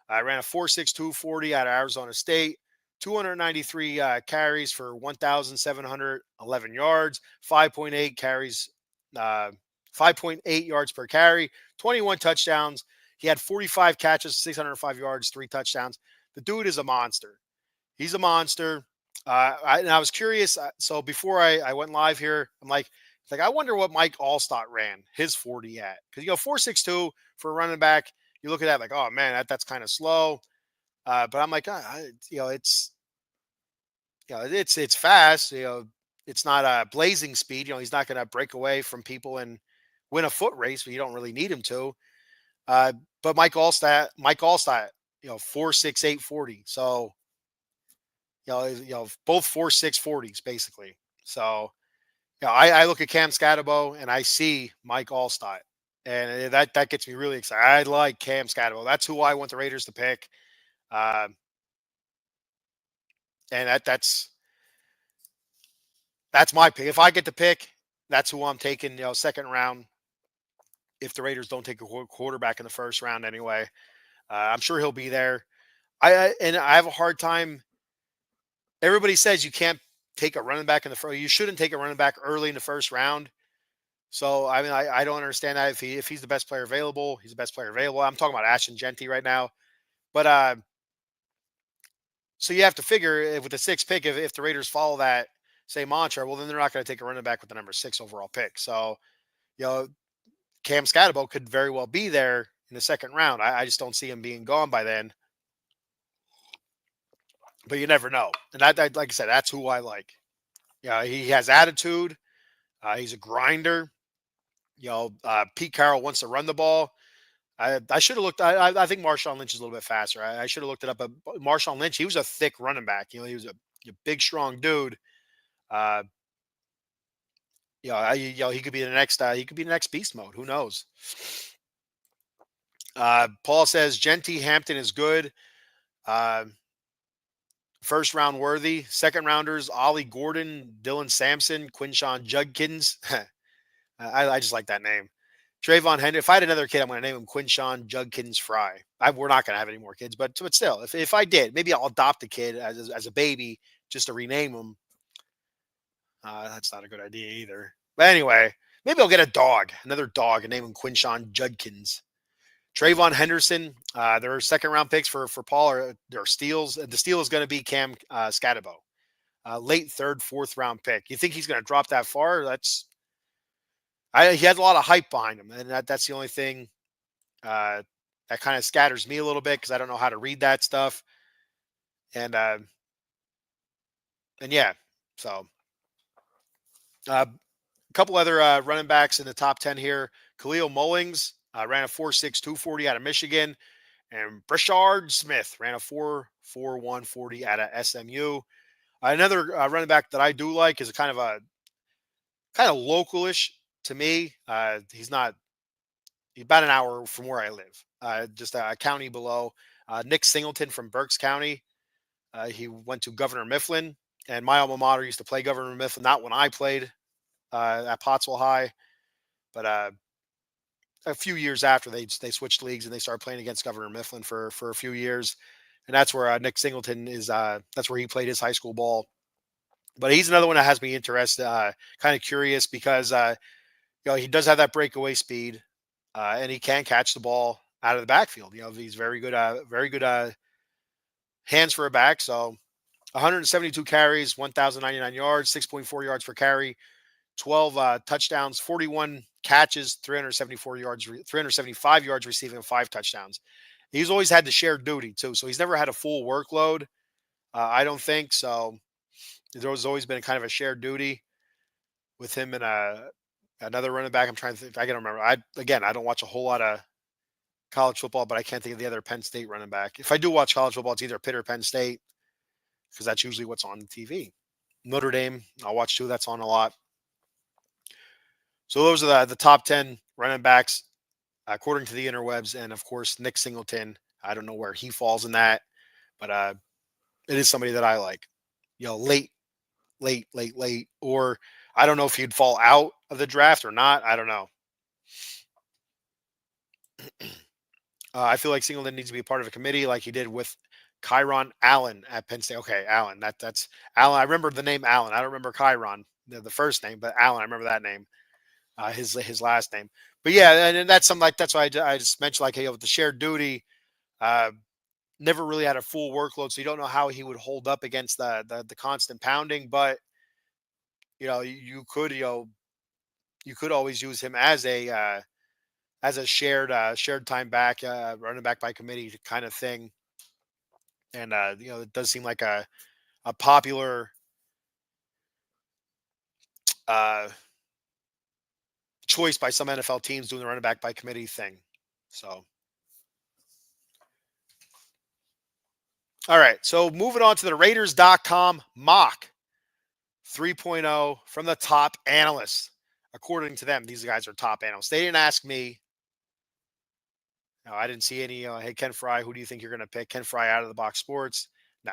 ran a 4.62 40 out of Arizona State. 293 carries for 1,711 yards, 5.8 carries, uh, 5.8 yards per carry, 21 touchdowns. He had 45 catches, 605 yards, 3 touchdowns. The dude is a monster. He's a monster. And I was curious. So before I went live here, I'm like, I wonder what Mike Allstott ran his 40 at. Because, 4.62 for a running back. You look at that like, oh, man, that's kind of slow. But I'm like, it's fast. It's not a blazing speed. He's not going to break away from people and win a foot race, but you don't really need him to. Uh, but Mike Allstott, 4.68 40. So, both 4.6 40s basically. So, I look at Cam Scatabo and I see Mike Allstott, and that gets me really excited. I like Cam Scatabo. That's who I want the Raiders to pick. Uh, and that's my pick. If I get to pick, that's who I'm taking. Second round. If the Raiders don't take a quarterback in the first round, anyway, I'm sure he'll be there. And I have a hard time. Everybody says you can't take a running back in the first. You shouldn't take a running back early in the first round. So I mean, I don't understand that. If he's the best player available, he's the best player available. I'm talking about Ashton Genty right now. But so you have to figure with the sixth pick, if the Raiders follow that same mantra, well, then they're not going to take a running back with the number 6 overall pick. So, you know, Cam Scatabo could very well be there in the second round. I just don't see him being gone by then. But you never know. And like I said, that's who I like. Yeah, he has attitude. He's a grinder. Pete Carroll wants to run the ball. I should have looked. I think Marshawn Lynch is a little bit faster. I should have looked it up. But Marshawn Lynch, he was a thick running back. He was a big, strong dude. Uh, he could be the next. He could be the next beast mode. Who knows? Paul says Genty Hampton is good. Uh, First round worthy. Second rounders: Ollie Gordon, Dylan Sampson, Quinshawn Judkins. I just like that name. Trayvon Henry. If I had another kid, I'm going to name him Quinshawn Judkins Fry. We're not going to have any more kids, but still, if I did, maybe I'll adopt a kid as a baby just to rename him. That's not a good idea either. But anyway, maybe I'll get a dog, another dog, and name him Quinshawn Judkins. Trayvon Henderson. Their second round picks for Paul are steals. The steal is going to be Cam Scatabo. Late third, fourth round pick. You think he's going to drop that far? He has a lot of hype behind him, and that's the only thing that kind of scatters me a little bit because I don't know how to read that stuff. And yeah, so a couple other running backs in the top 10 here. Khalil Mullings ran a 4.6 240 out of Michigan, and Brashard Smith ran a 4.41 40 out of SMU. Another running back that I do like is a kind of localish to me. He's about an hour from where I live, just a county below. Nick Singleton from Berks County. He went to Governor Mifflin, and my alma mater used to play Governor Mifflin. Not when I played at Pottsville High, but a few years after they switched leagues and they started playing against Governor Mifflin for a few years, and that's where Nick Singleton is. That's where he played his high school ball. But he's another one that has me interested, kind of curious because he does have that breakaway speed, and he can catch the ball out of the backfield. He's very good, hands for a back. So 172 carries, 1,099 yards, 6.4 yards per carry, 12 touchdowns, 41 catches, 375 yards receiving, and 5 touchdowns. He's always had the shared duty too, so he's never had a full workload. I don't think so. There's always been kind of a shared duty with him and another running back. I'm trying to think. I can remember. I don't watch a whole lot of college football, but I can't think of the other Penn State running back. If I do watch college football, it's either Pitt or Penn State because that's usually what's on the TV. Notre Dame, I'll watch too. That's on a lot. So those are the top 10 running backs according to the interwebs, and of course Nick Singleton. I don't know where he falls in that, but it is somebody that I like. Late, or I don't know if he'd fall out of the draft or not. I don't know. I feel like Singleton needs to be a part of a committee like he did with Kyron Allen at Penn State. Okay, Allen. That's Allen. I remember the name Allen. I don't remember Kyron, the first name, but Allen. I remember that name. His last name. But yeah, and that's something like that's why I just mentioned like, hey, with the shared duty, uh, never really had a full workload, so you don't know how he would hold up against the constant pounding. But you could you could always use him as a shared time back, running back by committee kind of thing. And it does seem like a popular uh, choice by some NFL teams doing the running back by committee thing. So, all right. So moving on to the Raiders.com mock 3.0 from the top analysts. According to them, these guys are top analysts. They didn't ask me. No, I didn't see any. Hey, Ken Fry, who do you think you're going to pick? Ken Fry out of the box sports. No,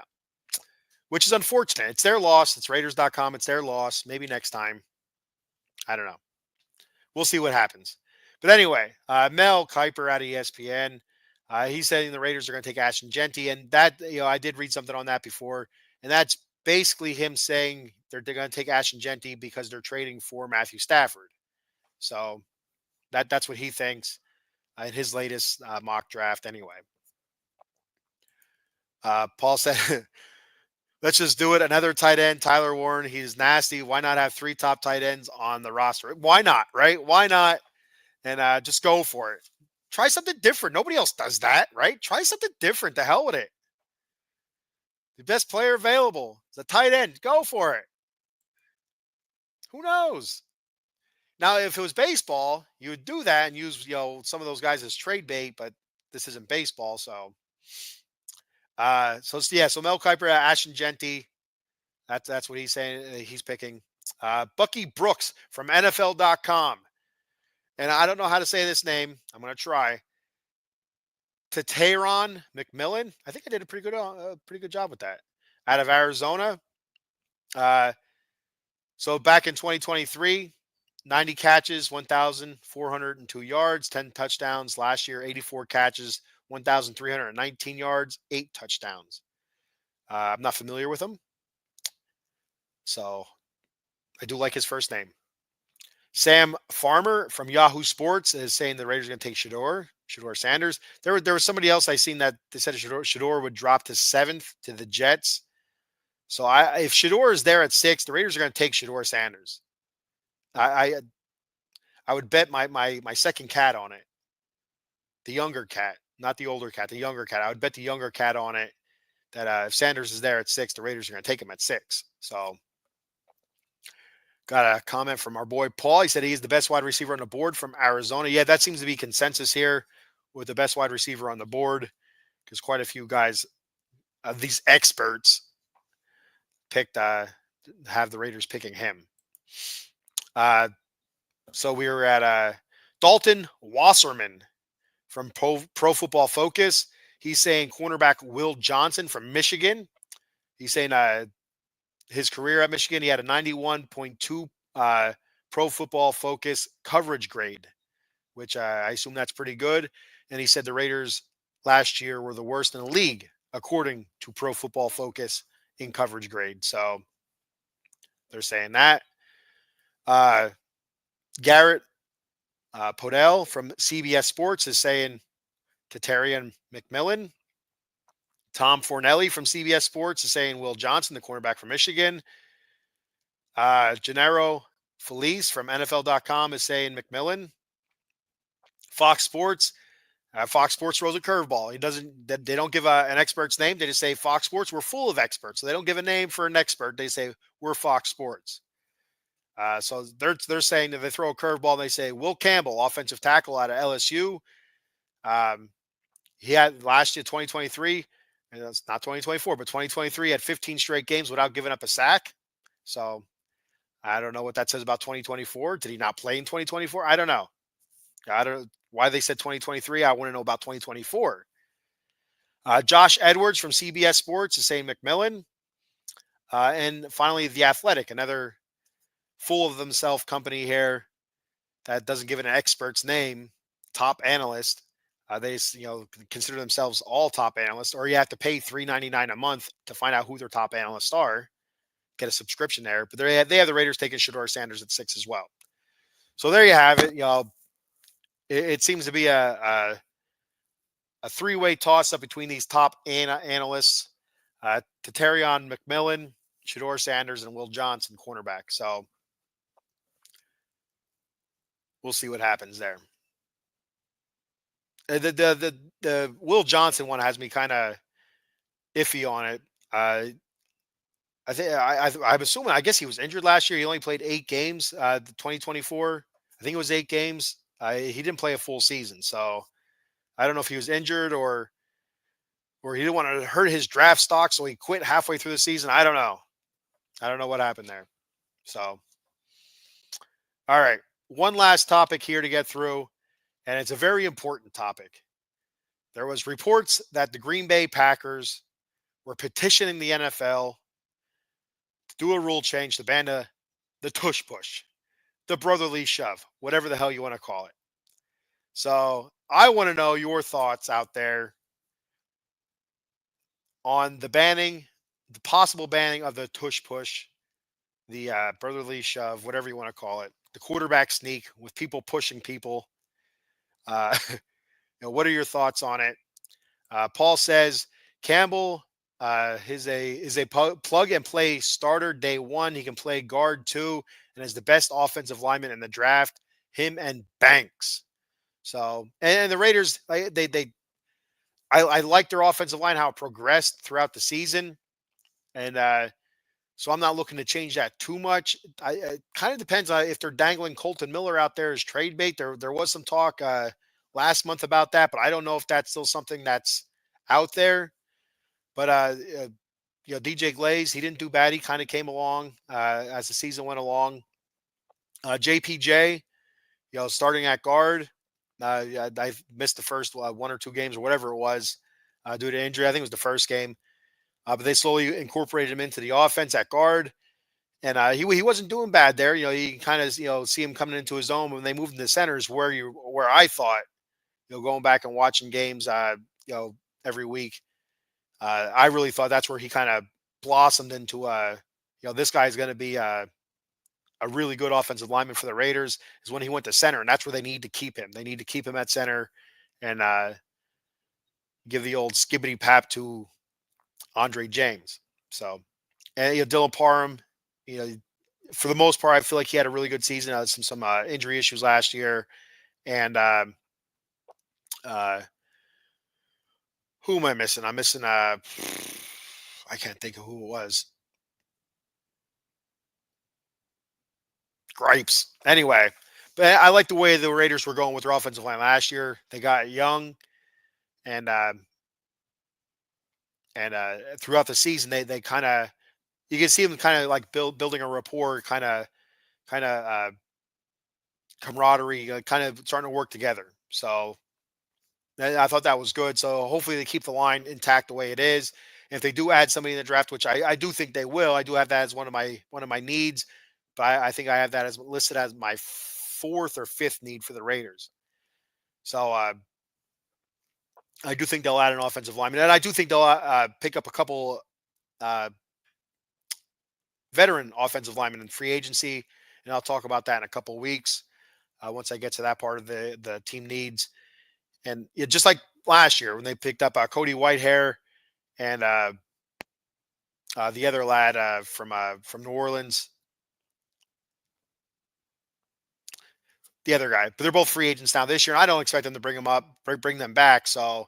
which is unfortunate. It's their loss. It's Raiders.com. It's their loss. Maybe next time. I don't know. We'll see what happens. But anyway, Mel Kiper out of ESPN, he's saying the Raiders are going to take Ashton Genty, and that I did read something on that before, and that's basically him saying they're going to take Ashton Genty because they're trading for Matthew Stafford. So that's what he thinks in his latest mock draft. Anyway, Paul said, "Let's just do it. Another tight end, Tyler Warren. He's nasty. Why not have 3 top tight ends on the roster? Why not? Right? Why not?" And just go for it. Try something different. Nobody else does that, right? Try something different. The hell with it. The best player available is a tight end. Go for it. Who knows? Now, if it was baseball, you would do that and use some of those guys as trade bait, but this isn't baseball, so so Mel Kiper, Ashton Genty. That's what he's saying. He's picking Bucky Brooks from NFL.com, and I don't know how to say this name. I'm going to try. Tateron McMillan. I think I did a pretty good job with that. Out of Arizona. Uh, so back in 2023, 90 catches, 1,402 yards, 10 touchdowns. Last year, 84 catches, 1,319 yards, 8 touchdowns. I'm not familiar with him, so I do like his first name. Sam Farmer from Yahoo Sports is saying the Raiders are going to take Shador Sanders. There was somebody else I seen that they said Shador would drop to 7th to the Jets. So if Shador is there at 6, the Raiders are going to take Shador Sanders. I would bet my second cat on it. The younger cat, not the older cat, the younger cat. I would bet the younger cat on it that if Sanders is there at 6, the Raiders are going to take him at 6. So got a comment from our boy Paul. He said he's the best wide receiver on the board from Arizona. Yeah, that seems to be consensus here with the best wide receiver on the board because quite a few guys, these experts, picked have the Raiders picking him. So we were at Dalton Wasserman from Pro Football Focus. He's saying cornerback Will Johnson from Michigan. He's saying his career at Michigan, he had a 91.2 Pro Football Focus coverage grade, which I assume that's pretty good. And he said the Raiders last year were the worst in the league, according to Pro Football Focus in coverage grade. So they're saying that. Garrett Podell from CBS Sports is saying Tatarian McMillan. Tom Fornelli from CBS Sports is saying Will Johnson, the cornerback from Michigan. Gennaro Felice from NFL.com is saying McMillan. Fox Sports throws a curveball. They don't give an expert's name. They just say Fox Sports. We're full of experts. So they don't give a name for an expert. They say we're Fox Sports. So they're saying that they throw a curveball and they say Will Campbell, offensive tackle out of LSU. He had last year, 2023, and it's not 2024, but 2023 had 15 straight games without giving up a sack. So I don't know what that says about 2024. Did he not play in 2024? I don't know. I don't know why they said 2023. I want to know about 2024. Josh Edwards from CBS Sports is saying McMillan. And finally, The Athletic, another full of themselves company here that doesn't give it an expert's name, top analyst. consider themselves all top analysts, or you have to pay $3.99 a month to find out who their top analysts are. Get a subscription there, but they have the Raiders taking Shador Sanders at 6 as well. So there you have it. It seems to be a three-way toss-up between these top analysts, Tatarion McMillan, Shador Sanders, and Will Johnson, cornerback. So we'll see what happens there. The Will Johnson one has me kind of iffy on it. I'm assuming. I guess he was injured last year. He only played 8 games. 2024. I think it was 8 games. He didn't play a full season, so I don't know if he was injured or he didn't want to hurt his draft stock, so he quit halfway through the season. I don't know. I don't know what happened there. So, all right, one last topic here to get through, and it's a very important topic. There was reports that the Green Bay Packers were petitioning the NFL to do a rule change to ban the tush push, the brotherly shove, whatever the hell you want to call it. So I want to know your thoughts out there on the possible banning of the tush push, the brotherly shove, whatever you want to call it, the quarterback sneak with people pushing people. What are your thoughts on it? Paul says Campbell is a plug and play starter day one. He can play guard too, and is the best offensive lineman in the draft. Him and Banks. So, and the Raiders, I like their offensive line, how it progressed throughout the season. And so I'm not looking to change that too much. It kind of depends on if they're dangling Colton Miller out there as trade bait. There was some talk last month about that, but I don't know if that's still something that's out there. But DJ Glaze, he didn't do bad. He kind of came along as the season went along. JPJ, starting at guard. I missed the first 1 or 2 games or whatever it was due to injury. I think it was the first game. But they slowly incorporated him into the offense at guard. And he wasn't doing bad there. You can kind of see him coming into his own when they moved into centers where I thought, going back and watching games every week. I really thought that's where he kind of blossomed into this guy is going to be a really good offensive lineman for the Raiders, is when he went to center, and that's where they need to keep him. They need to keep him at center and give the old skibbity pap to Andre James. So, and Dylan Parham, for the most part, I feel like he had a really good season. Had some injury issues last year, and who am I missing? I'm missing. I can't think of who it was. Gripes. Anyway, but I like the way the Raiders were going with their offensive line last year. They got young, and throughout the season, they kind of, you can see them kind of like building a rapport, kind of camaraderie, kind of starting to work together. So I thought that was good. So hopefully they keep the line intact the way it is. And if they do add somebody in the draft, which I do think they will, I do have that as one of my needs. But I think I have that as listed as my 4th or 5th need for the Raiders. So I do think they'll add an offensive lineman, and I do think they'll pick up a couple veteran offensive linemen in free agency, and I'll talk about that in a couple of weeks once I get to that part of the team needs. And just like last year when they picked up Cody Whitehair and the other lad from New Orleans, the other guy, but they're both free agents now this year. And I don't expect them to bring them back. So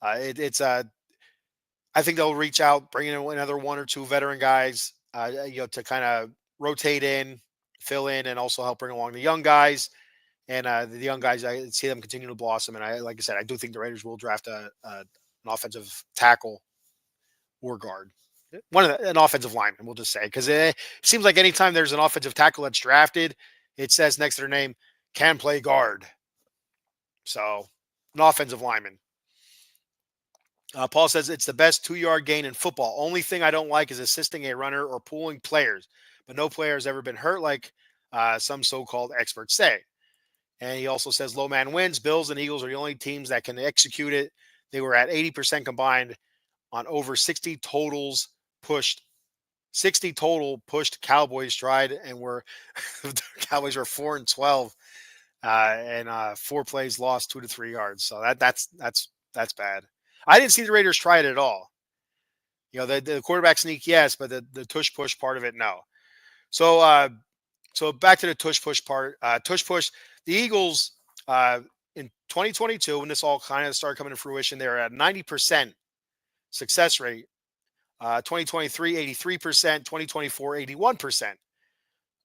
I think they'll reach out, bring in another 1 or 2 veteran guys, to kind of rotate in, fill in, and also help bring along the young guys. And the young guys, I see them continue to blossom. And like I said, I do think the Raiders will draft an offensive tackle or guard, an offensive lineman, we'll just say, because it seems like anytime there's an offensive tackle that's drafted, it says next to their name, can play guard. So an offensive lineman. Paul says it's the best 2-yard gain in football. Only thing I don't like is assisting a runner or pulling players, but no player has ever been hurt like some so-called experts say. And he also says low man wins. Bills and Eagles are the only teams that can execute it. They were at 80% combined on over 60 total pushed Cowboys stride, and were the Cowboys were 4-12, and 4 plays lost 2 to 3 yards. So that's bad. I didn't see the Raiders try it at all. The quarterback sneak, yes, but the tush push part of it, no. So so back to the tush push part. Tush push. The Eagles in 2022, when this all kind of started coming to fruition, they were at 90% success rate. 2023, 83%. 2024, 81%.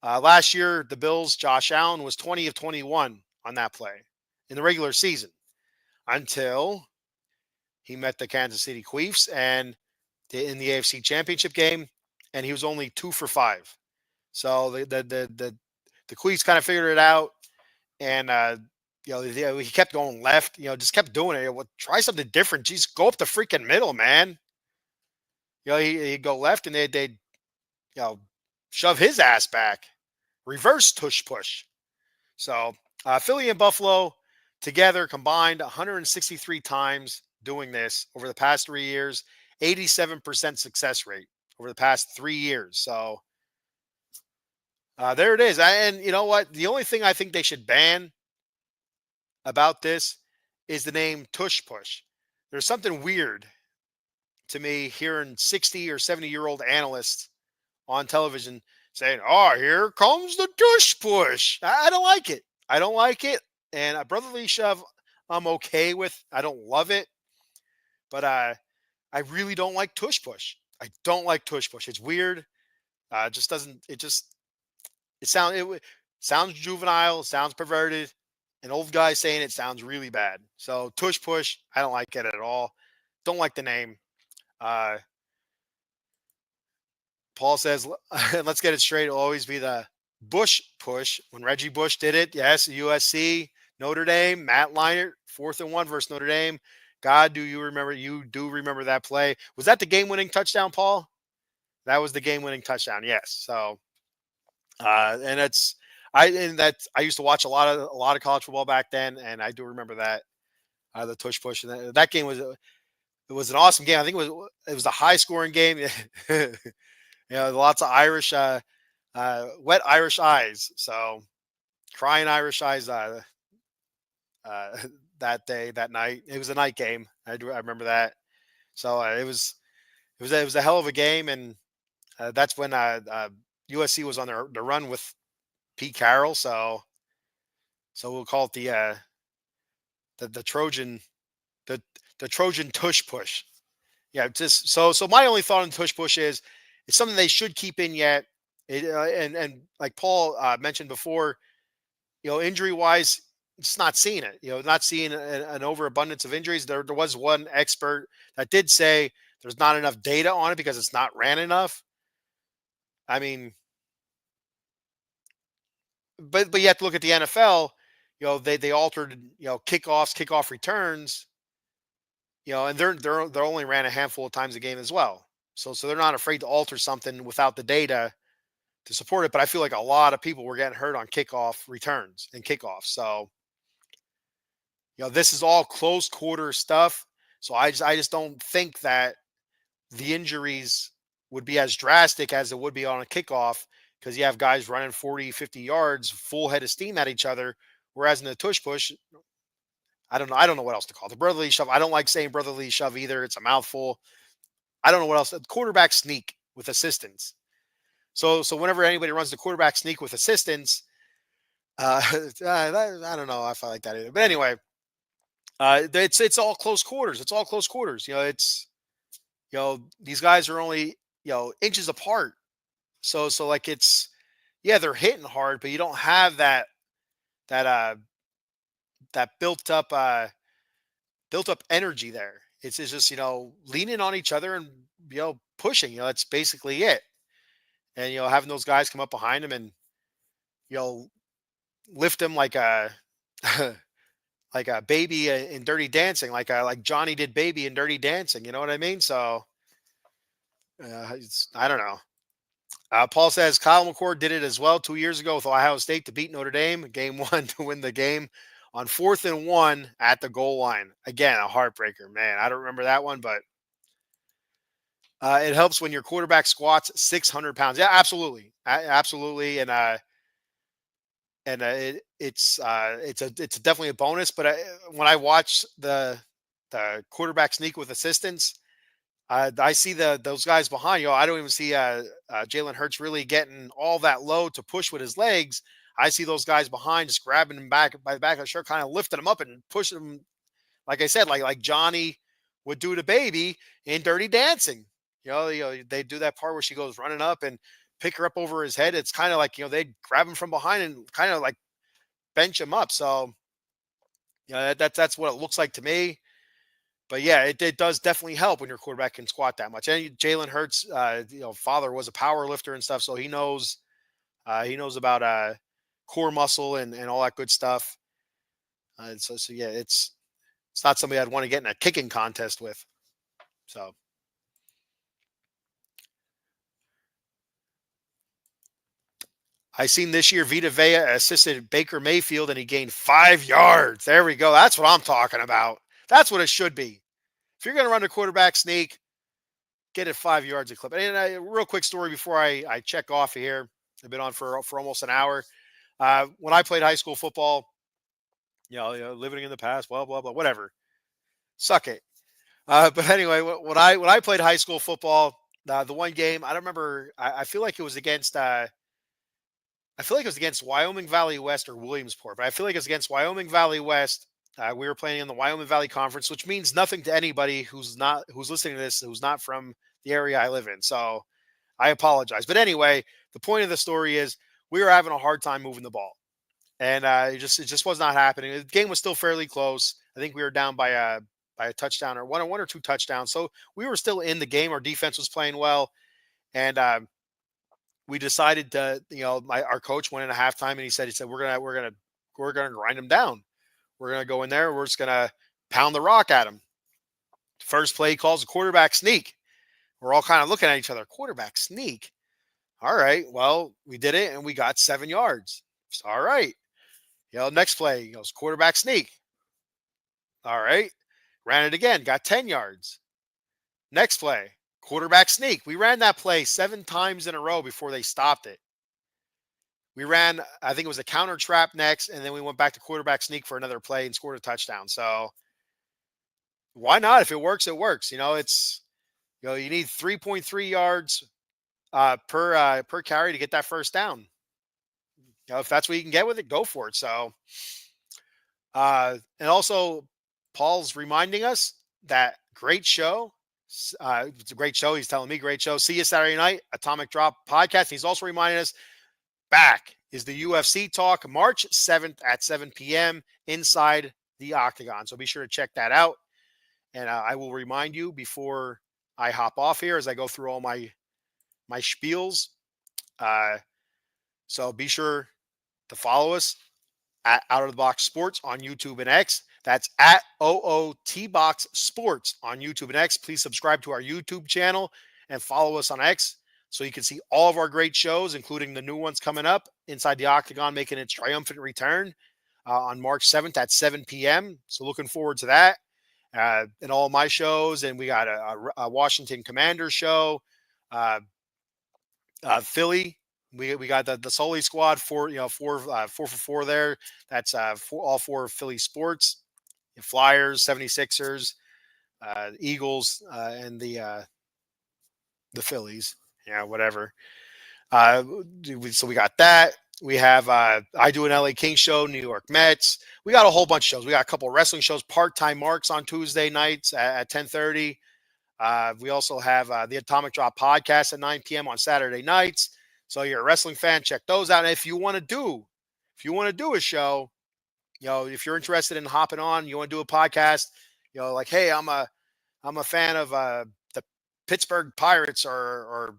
Last year, the Bills, Josh Allen was 20 of 21 on that play in the regular season until he met the Kansas City Chiefs and in the AFC Championship game, and he was only 2 for 5. So the Chiefs kind of figured it out, and he kept going left. Just kept doing it. Well, try something different. Jeez, go up the freaking middle, man. He'd go left, and they'd shove his ass back, reverse tush push. So Philly and Buffalo together combined 163 times doing this over the past 3 years, 87% success rate over the past 3 years. So there it is. And you know what? The only thing I think they should ban about this is the name tush push. There's something weird to me hearing 60 or 70-year-old analysts on television saying, "Oh, here comes the tush push." I don't like it. I don't like it. And a brotherly shove, I'm okay with. I don't love it, but I really don't like tush push. I don't like tush push. It's weird. It just doesn't. Sounds juvenile. Sounds perverted. An old guy saying it sounds really bad. So tush push, I don't like it at all. Don't like the name. Uh, Paul says, let's get it straight. It'll always be the Bush push. When Reggie Bush did it, yes, USC, Notre Dame, Matt Leinart, 4th and 1 versus Notre Dame. God, do you remember? You do remember that play? Was that the game-winning touchdown, Paul? That was the game-winning touchdown. Yes. So, and I used to watch a lot of college football back then, and I do remember that the tush push. And that game was an awesome game. I think it was a high-scoring game. Lots of Irish, wet Irish eyes. So crying Irish eyes that day, that night. It was a night game. I remember that. So it was a hell of a game, and that's when USC was on their run with Pete Carroll. So we'll call it the Trojan the Trojan tush push. Yeah, just so my only thought on tush push is it's something they should keep in yet. And like Paul mentioned before, injury wise, just not seeing it. Not seeing an overabundance of injuries. There was one expert that did say there's not enough data on it because it's not ran enough. I mean, but you have to look at the NFL. They altered kickoffs, kickoff returns. And they're only ran a handful of times a game as well. So they're not afraid to alter something without the data to support it. But I feel like a lot of people were getting hurt on kickoff returns and kickoffs. So this is all close quarter stuff. So I just don't think that the injuries would be as drastic as it would be on a kickoff because you have guys running 40, 50 yards, full head of steam at each other. Whereas in the tush push, I don't know. I don't know what else to call it. The brotherly shove. I don't like saying brotherly shove either. It's a mouthful. I don't know what else. Quarterback sneak with assistance. So whenever anybody runs the quarterback sneak with assistance, I don't know if I like that either. But anyway, it's all close quarters. It's all close quarters. These guys are only inches apart. So like they're hitting hard, but you don't have that built up energy there. It's just leaning on each other and pushing. That's basically it. And having those guys come up behind him and lift him like a like a baby in Dirty Dancing, like Johnny did Baby in Dirty Dancing. You know what I mean? So I don't know. Paul says Kyle McCord did it as well 2 years ago with Ohio State to beat Notre Dame. Game one to win the game on 4th and 1 at the goal line. Again, a heartbreaker, man. I don't remember that one, but it helps when your quarterback squats 600 pounds. Yeah, absolutely, absolutely, and it's definitely a bonus. But when I watch the quarterback sneak with assistance, I see those guys behind. I don't even see Jalen Hurts really getting all that low to push with his legs. I see those guys behind just grabbing him back by the back of the shirt, kind of lifting him up and pushing him. Like I said, like Johnny would do to Baby in Dirty Dancing. They do that part where she goes running up and pick her up over his head. It's kind of like they grab him from behind and kind of like bench him up. So that's what it looks like to me. But yeah, it does definitely help when your quarterback can squat that much. And Jalen Hurts, father was a power lifter and stuff, so he knows about core muscle and all that good stuff. So yeah, it's not somebody I'd want to get in a kicking contest with. So I seen this year Vita Vea assisted Baker Mayfield and he gained 5 yards. There we go. That's what I'm talking about. That's what it should be. If you're going to run a quarterback sneak, get it 5 yards a clip. And a real quick story before I check off here. I've been on for almost an hour. When I played high school football, living in the past, blah blah blah, whatever. Suck it. But anyway, when I played high school football, the one game I don't remember. I feel like it was against. I feel like it was against Wyoming Valley West or Williamsport, but I feel like it was against Wyoming Valley West. We were playing in the Wyoming Valley Conference, which means nothing to anybody who's listening to this, who's not from the area I live in. So I apologize. But anyway, the point of the story is we were having a hard time moving the ball, and it just was not happening. The game was still fairly close. I think we were down by a touchdown or one or two touchdowns. So we were still in the game. Our defense was playing well, and we decided to, our coach went in at halftime and he said, we're gonna grind them down. We're gonna go in there. We're just gonna pound the rock at them. First play he calls a quarterback sneak. We're all kind of looking at each other. Quarterback sneak. All right. Well, we did it and we got 7 yards. All right. Next play he goes quarterback sneak. All right. Ran it again. Got 10 yards. Next play quarterback sneak. We ran that play 7 times in a row before they stopped it. We ran, I think it was a counter trap next, and then we went back to quarterback sneak for another play and scored a touchdown. So why not? If it works, it works. You need 3.3 yards per carry to get that first down. If that's what you can get with it, go for it. So, and also, Paul's reminding us that great show. It's a great show. He's telling me great show. See you Saturday night, Atomic Drop podcast. He's also reminding us back is the UFC talk March 7th at 7 p.m. inside the Octagon. So be sure to check that out. And I will remind you before I hop off here as I go through all my spiels. So be sure to follow us at Out of the Box Sports on YouTube and X. That's at OOTBox Sports on YouTube and X. Please subscribe to our YouTube channel and follow us on X so you can see all of our great shows, including the new ones coming up inside the Octagon, making its triumphant return on March 7th at 7 p.m. So looking forward to that. And all my shows. And we got a Washington Commanders show, Philly. We got the Sully squad, four for four there. That's all four Philly sports, Flyers, 76ers, Eagles, and the Phillies. Yeah, whatever. So we got that. We have I do an LA Kings show, New York Mets. We got a whole bunch of shows. We got a couple of wrestling shows, Part-Time Marks on Tuesday nights at 10:30. We also have the Atomic Drop podcast at 9 p.m. on Saturday nights. So you're a wrestling fan, check those out. And if you want to do a show, if you're interested in hopping on, you want to do a podcast, like, hey, I'm a fan of the Pittsburgh Pirates or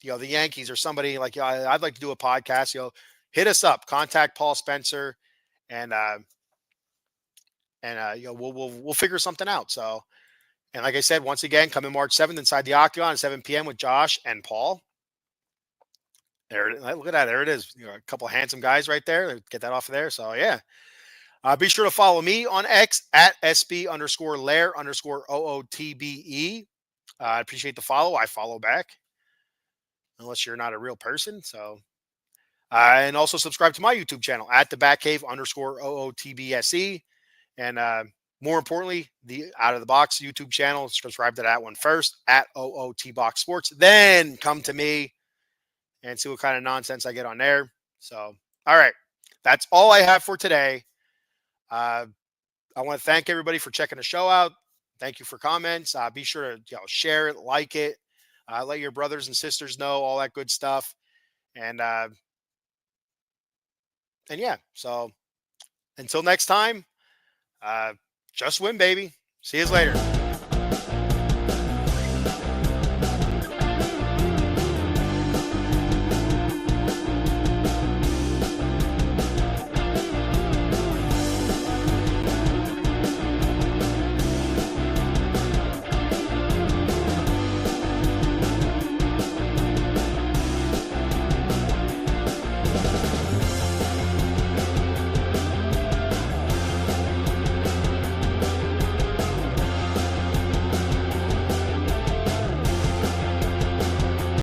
the Yankees or somebody like, I'd like to do a podcast, hit us up, contact Paul Spencer and we'll figure something out. So, and like I said, once again, coming March 7th inside the Octagon at 7 p.m. with Josh and Paul. Look at that. There it is. A couple of handsome guys right there. Get that off of there. So yeah. Be sure to follow me on X at SB underscore Lair underscore OOTBE. I appreciate the follow. I follow back, unless you're not a real person. So, and also subscribe to my YouTube channel at the Batcave underscore OOTBSE. And more importantly, the Out of the Box YouTube channel. Subscribe to that one first at OOT Sports. Then come to me and see what kind of nonsense I get on there. So, all right. That's all I have for today. Uh, I want to thank everybody for checking the show out. Thank you for comments. Be sure to share it, like it, let your brothers and sisters know, all that good stuff. And yeah, so until next time, uh, just win, baby. See you later.